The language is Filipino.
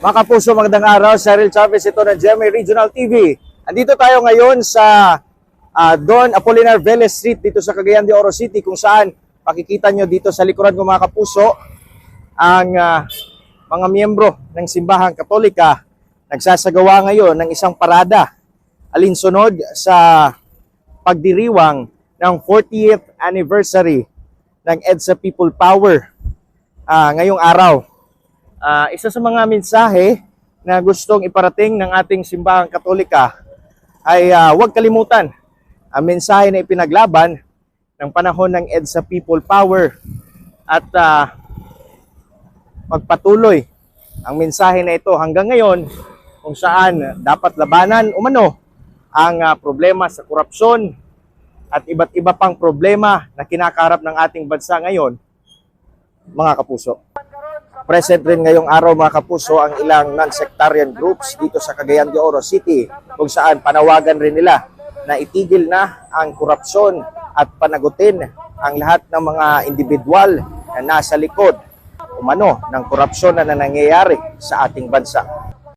Mga kapuso, magandang araw. Cyril Chavez ito ng GMA Regional TV. Andito tayo ngayon sa Don Apolinar Velez Street dito sa Cagayan de Oro City, kung saan makikita nyo dito sa likuran ko mga kapuso ang mga miyembro ng Simbahang Katolika nagsasagawa ngayon ng isang parada alinsunod sa pagdiriwang ng 40th anniversary ng EDSA People Power ngayong araw. Isa sa mga mensahe na gustong iparating ng ating Simbahang Katolika ay huwag kalimutan ang mensahe na ipinaglaban ng panahon ng EDSA People Power at magpatuloy ang mensahe na ito hanggang ngayon, kung saan dapat labanan umano ang problema sa korupsyon at iba't iba pang problema na kinakaharap ng ating bansa ngayon, mga kapuso. Present rin ngayong araw mga kapuso ang ilang non-sectarian groups dito sa Cagayan de Oro City, kung saan panawagan rin nila na itigil na ang korupsyon at panagutin ang lahat ng mga individual na nasa likod umano ng korupsyon na nangyayari sa ating bansa.